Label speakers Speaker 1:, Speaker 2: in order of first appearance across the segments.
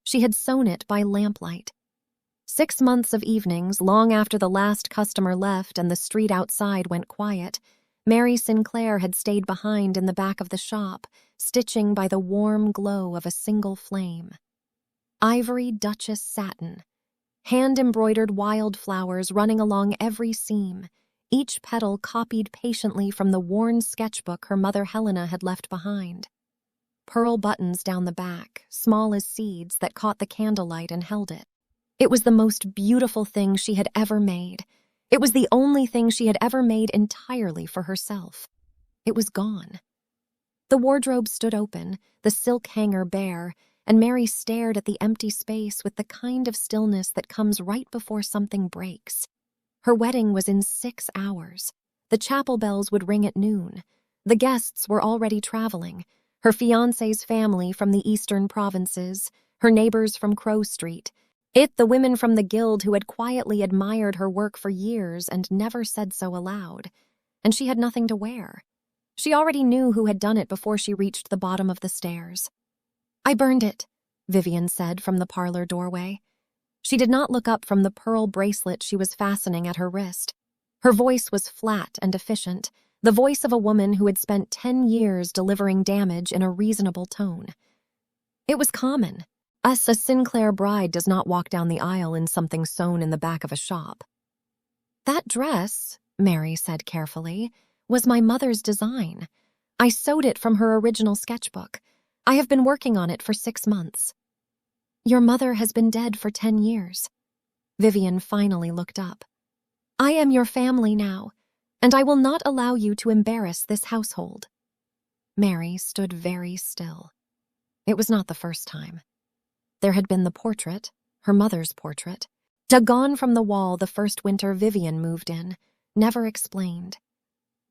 Speaker 1: She had sewn it by lamplight. 6 months of evenings, long after the last customer left and the street outside went quiet, Mary Sinclair had stayed behind in the back of the shop, stitching by the warm glow of a single flame. Ivory Duchess satin, hand-embroidered wildflowers running along every seam, each petal copied patiently from the worn sketchbook her mother Helena had left behind. Pearl buttons down the back, small as seeds that caught the candlelight and held it. It was the most beautiful thing she had ever made. It was the only thing she had ever made entirely for herself. It was gone. The wardrobe stood open, the silk hanger bare, and Mary stared at the empty space with the kind of stillness that comes right before something breaks. Her wedding was in 6 hours. The chapel bells would ring at noon. The guests were already traveling. Her fiancé's family from the eastern provinces, her neighbors from Crow Street, the women from the guild who had quietly admired her work for years and never said so aloud. And she had nothing to wear. She already knew who had done it before she reached the bottom of the stairs. "I burned it," Vivian said from the parlor doorway. She did not look up from the pearl bracelet she was fastening at her wrist. Her voice was flat and efficient, the voice of a woman who had spent 10 years delivering damage in a reasonable tone. It was common. A Sinclair bride does not walk down the aisle in something sewn in the back of a shop. "That dress," Mary said carefully, "was my mother's design. I sewed it from her original sketchbook. I have been working on it for 6 months." "Your mother has been dead for 10 years. Vivian finally looked up. "I am your family now, and I will not allow you to embarrass this household." Mary stood very still. It was not the first time. There had been the portrait, her mother's portrait, gone from the wall the first winter Vivian moved in, never explained.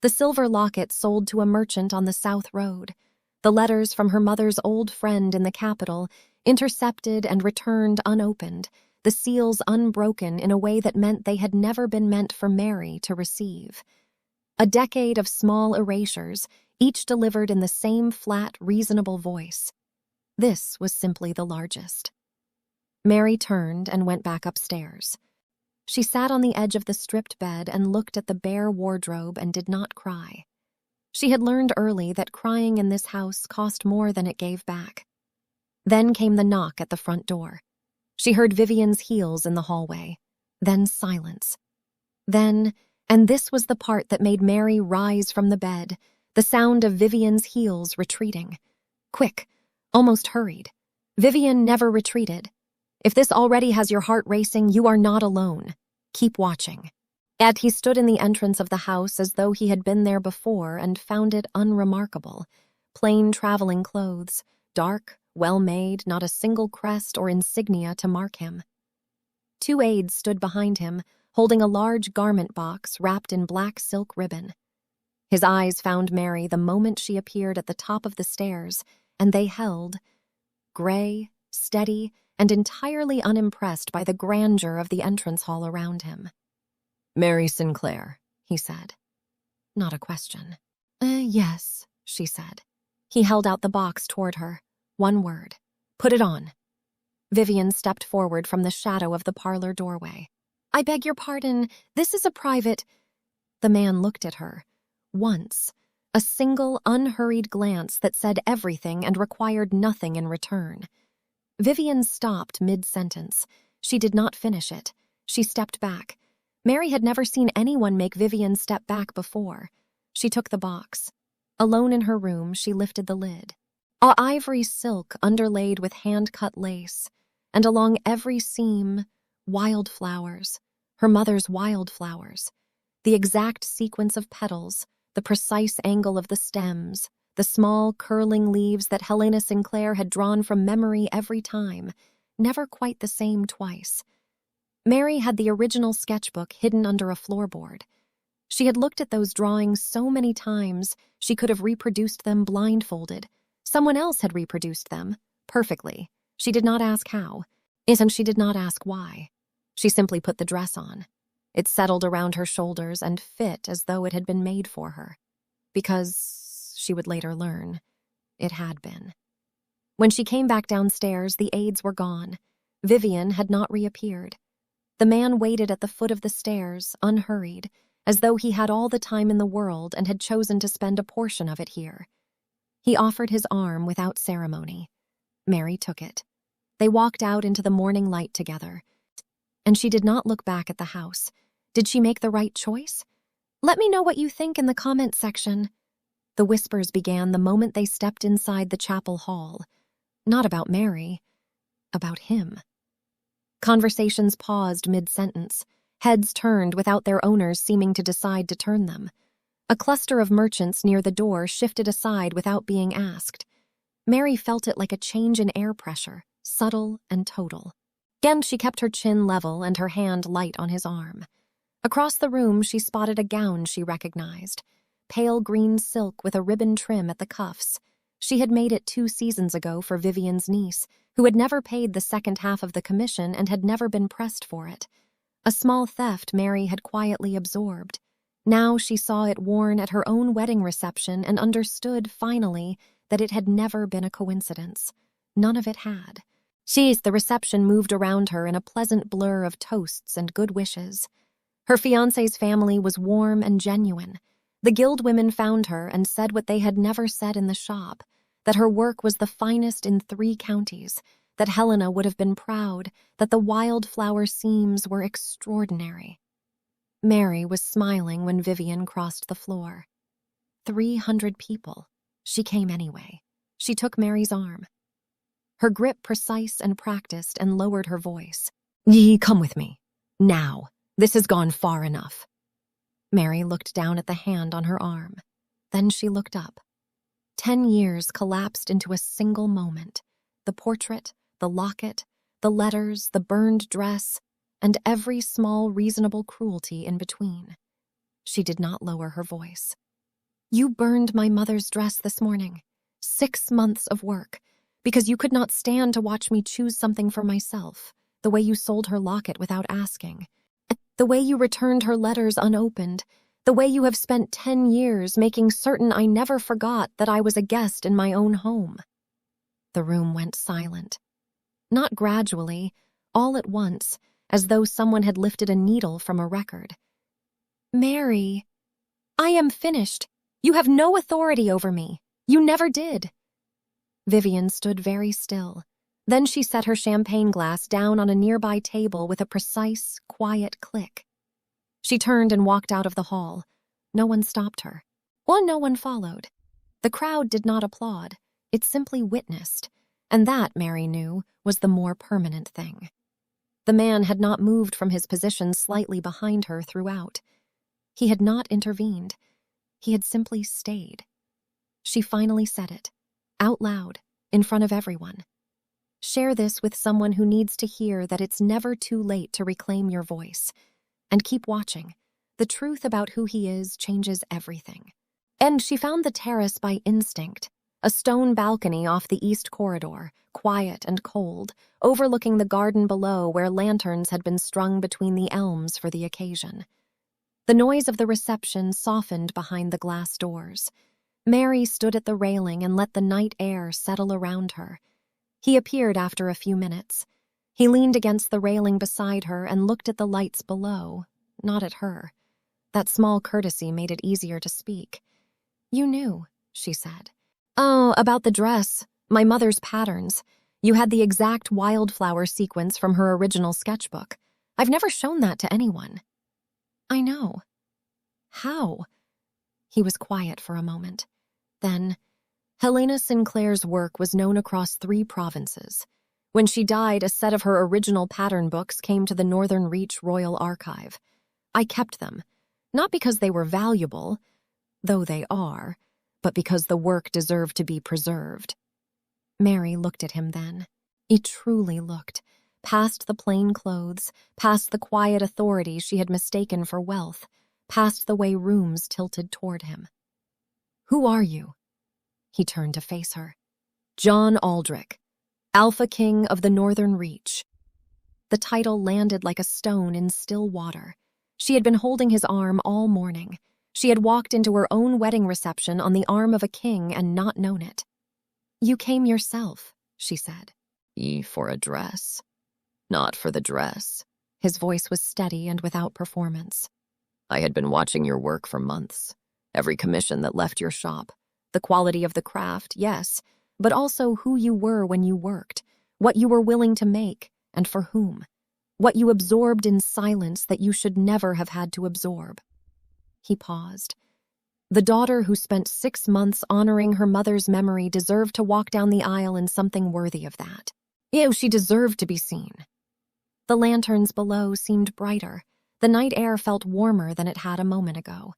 Speaker 1: The silver locket sold to a merchant on the South Road, the letters from her mother's old friend in the capital, intercepted and returned unopened, the seals unbroken in a way that meant they had never been meant for Mary to receive. A decade of small erasures, each delivered in the same flat, reasonable voice. This was simply the largest. Mary turned and went back upstairs. She sat on the edge of the stripped bed and looked at the bare wardrobe and did not cry. She had learned early that crying in this house cost more than it gave back. Then came the knock at the front door. She heard Vivian's heels in the hallway. Then silence. Then, and this was the part that made Mary rise from the bed, the sound of Vivian's heels retreating. Quick, almost hurried. Vivian never retreated. If this already has your heart racing, you are not alone. Keep watching. He stood in the entrance of the house as though he had been there before and found it unremarkable. Plain traveling clothes, dark, well-made, not a single crest or insignia to mark him. 2 aides stood behind him, holding a large garment box wrapped in black silk ribbon. His eyes found Mary the moment she appeared at the top of the stairs, and they held, gray, steady, and entirely unimpressed by the grandeur of the entrance hall around him. "Mary Sinclair," he said. Not a question. Yes," she said. He held out the box toward her. One word. "Put it on." Vivian stepped forward from the shadow of the parlor doorway. "I beg your pardon, this is a private—" The man looked at her. Once. A single, unhurried glance that said everything and required nothing in return. Vivian stopped mid-sentence. She did not finish it. She stepped back. Mary had never seen anyone make Vivian step back before. She took the box. Alone in her room, she lifted the lid. A ivory silk underlaid with hand-cut lace, and along every seam, wildflowers, her mother's wildflowers, the exact sequence of petals, the precise angle of the stems, the small, curling leaves that Helena Sinclair had drawn from memory every time, never quite the same twice. Mary had the original sketchbook hidden under a floorboard. She had looked at those drawings so many times she could have reproduced them blindfolded. Someone else had reproduced them, perfectly. She did not ask how, and she did not ask why. She simply put the dress on. It settled around her shoulders and fit as though it had been made for her. Because, she would later learn, it had been. When she came back downstairs, the aides were gone. Vivian had not reappeared. The man waited at the foot of the stairs, unhurried, as though he had all the time in the world and had chosen to spend a portion of it here. He offered his arm without ceremony. Mary took it. They walked out into the morning light together, and she did not look back at the house. Did she make the right choice? Let me know what you think in the comment section. The whispers began the moment they stepped inside the chapel hall. Not about Mary, about him. Conversations paused mid-sentence. Heads turned without their owners seeming to decide to turn them. A cluster of merchants near the door shifted aside without being asked. Mary felt it like a change in air pressure, subtle and total. Again, she kept her chin level and her hand light on his arm. Across the room, she spotted a gown she recognized. Pale green silk with a ribbon trim at the cuffs. She had made it 2 seasons ago for Vivian's niece, who had never paid the second half of the commission and had never been pressed for it. A small theft Mary had quietly absorbed. Now she saw it worn at her own wedding reception and understood, finally, that it had never been a coincidence. None of it had. The reception moved around her in a pleasant blur of toasts and good wishes. Her fiancé's family was warm and genuine. The guild women found her and said what they had never said in the shop, that her work was the finest in 3 counties, that Helena would have been proud, that the wildflower seams were extraordinary. Mary was smiling when Vivian crossed the floor. 300 people. She came anyway. She took Mary's arm. Her grip precise and practiced, and lowered her voice. "Ye, come with me. Now. This has gone far enough." Mary looked down at the hand on her arm. Then she looked up. 10 years collapsed into a single moment. The portrait, the locket, the letters, the burned dress, and every small reasonable cruelty in between. She did not lower her voice. "You burned my mother's dress this morning. 6 months of work, because you could not stand to watch me choose something for myself, the way you sold her locket without asking, the way you returned her letters unopened, the way you have spent 10 years making certain I never forgot that I was a guest in my own home." The room went silent. Not gradually, all at once, as though someone had lifted a needle from a record. "Mary, I am finished. You have no authority over me. You never did." Vivian stood very still. Then she set her champagne glass down on a nearby table with a precise, quiet click. She turned and walked out of the hall. No one stopped her. No one followed. The crowd did not applaud. It simply witnessed. And that, Mary knew, was the more permanent thing. The man had not moved from his position slightly behind her throughout. He had not intervened. He had simply stayed. She finally said it, out loud, in front of everyone. Share this with someone who needs to hear that it's never too late to reclaim your voice. And keep watching. The truth about who he is changes everything. And she found the terrace by instinct, a stone balcony off the east corridor, quiet and cold, overlooking the garden below where lanterns had been strung between the elms for the occasion. The noise of the reception softened behind the glass doors. Mary stood at the railing and let the night air settle around her. He appeared after a few minutes. He leaned against the railing beside her and looked at the lights below, not at her. That small courtesy made it easier to speak. "You knew," she said. "Oh, about the dress, my mother's patterns. You had the exact wildflower sequence from her original sketchbook. I've never shown that to anyone." "I know." "How?" He was quiet for a moment. Then, Helena Sinclair's work was known across 3 provinces. When she died, a set of her original pattern books came to the Northern Reach Royal Archive. I kept them, not because they were valuable, though they are, but because the work deserved to be preserved. Mary looked at him then. He truly looked, past the plain clothes, past the quiet authority she had mistaken for wealth, past the way rooms tilted toward him. "Who are you?" He turned to face her. "John Aldrich, Alpha King of the Northern Reach." The title landed like a stone in still water. She had been holding his arm all morning. She had walked into her own wedding reception on the arm of a king and not known it. "You came yourself," she said. For a dress. Not for the dress. His voice was steady and without performance. I had been watching your work for months. Every commission that left your shop. The quality of the craft, yes, but also who you were when you worked, what you were willing to make, and for whom. What you absorbed in silence that you should never have had to absorb. He paused. The daughter who spent 6 months honoring her mother's memory deserved to walk down the aisle in something worthy of that. She deserved to be seen. The lanterns below seemed brighter. The night air felt warmer than it had a moment ago.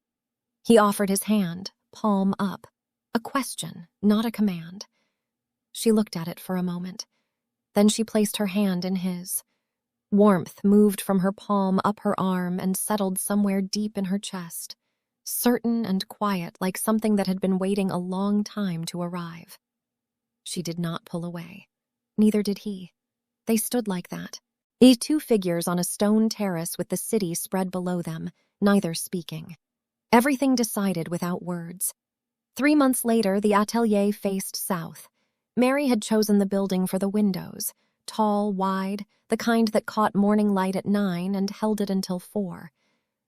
Speaker 1: He offered his hand, palm up. A question, not a command. She looked at it for a moment. Then she placed her hand in his. Warmth moved from her palm up her arm and settled somewhere deep in her chest, certain and quiet like something that had been waiting a long time to arrive. She did not pull away. Neither did he. They stood like that. Two figures on a stone terrace with the city spread below them, neither speaking. Everything decided without words. 3 months later, the atelier faced south. Mary had chosen the building for the windows, tall, wide, the kind that caught morning light at 9 and held it until 4.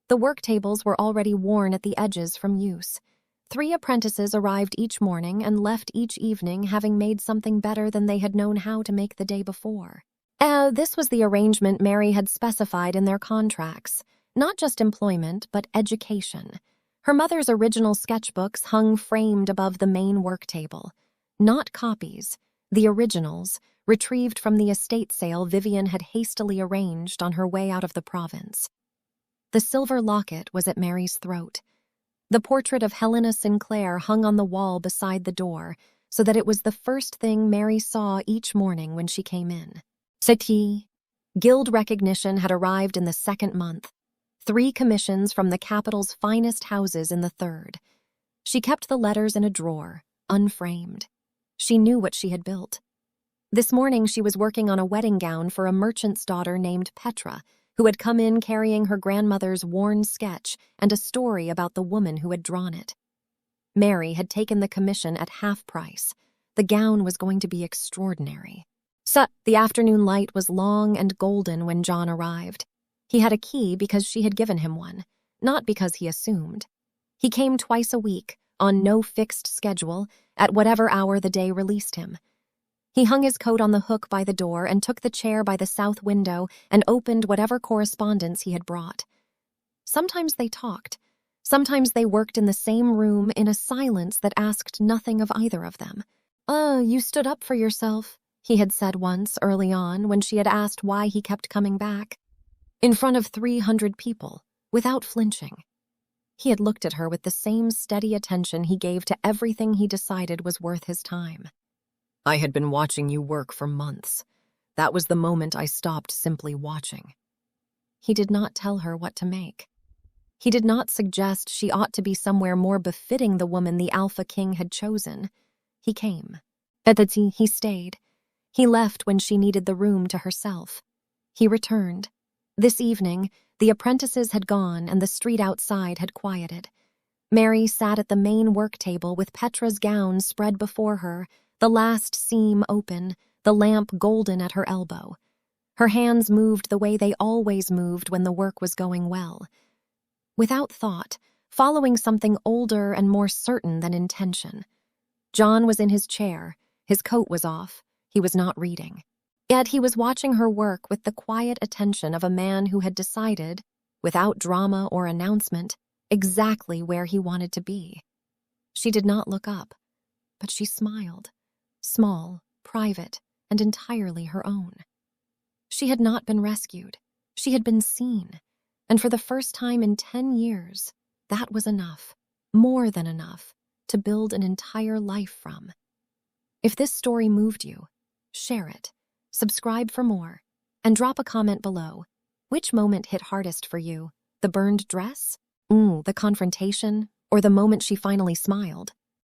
Speaker 1: The work tables were already worn at the edges from use. 3 apprentices arrived each morning and left each evening having made something better than they had known how to make the day before. This was the arrangement Mary had specified in their contracts. Not just employment, but education. Her mother's original sketchbooks hung framed above the main work table. Not copies, the originals, retrieved from the estate sale Vivian had hastily arranged on her way out of the province. The silver locket was at Mary's throat. The portrait of Helena Sinclair hung on the wall beside the door, so that it was the first thing Mary saw each morning when she came in. Guild recognition had arrived in the 2nd month. 3 commissions from the capital's finest houses in the 3rd. She kept the letters in a drawer, unframed. She knew what she had built. This morning she was working on a wedding gown for a merchant's daughter named Petra, who had come in carrying her grandmother's worn sketch and a story about the woman who had drawn it. Mary had taken the commission at half price. The gown was going to be extraordinary. The afternoon light was long and golden when John arrived. He had a key because she had given him one, not because he assumed. He came twice a week, on no fixed schedule, at whatever hour the day released him. He hung his coat on the hook by the door and took the chair by the south window and opened whatever correspondence he had brought. Sometimes they talked. Sometimes they worked in the same room in a silence that asked nothing of either of them. You stood up for yourself," he had said once early on when she had asked why he kept coming back. In front of 300 people, without flinching. He had looked at her with the same steady attention he gave to everything he decided was worth his time. "I had been watching you work for months. That was the moment I stopped simply watching." He did not tell her what to make. He did not suggest she ought to be somewhere more befitting the woman the Alpha King had chosen. He came. He stayed. He left when she needed the room to herself. He returned. This evening, the apprentices had gone and the street outside had quieted. Mary sat at the main work table with Petra's gown spread before her, the last seam open, the lamp golden at her elbow. Her hands moved the way they always moved when the work was going well. Without thought, following something older and more certain than intention. John was in his chair. His coat was off. He was not reading. Yet he was watching her work with the quiet attention of a man who had decided, without drama or announcement, exactly where he wanted to be. She did not look up, but she smiled, small, private, and entirely her own. She had not been rescued. She had been seen, and for the first time in 10 years, that was enough, more than enough, to build an entire life from. If this story moved you, share it, subscribe for more, and drop a comment below. Which moment hit hardest for you? The burned dress? The confrontation? Or the moment she finally smiled?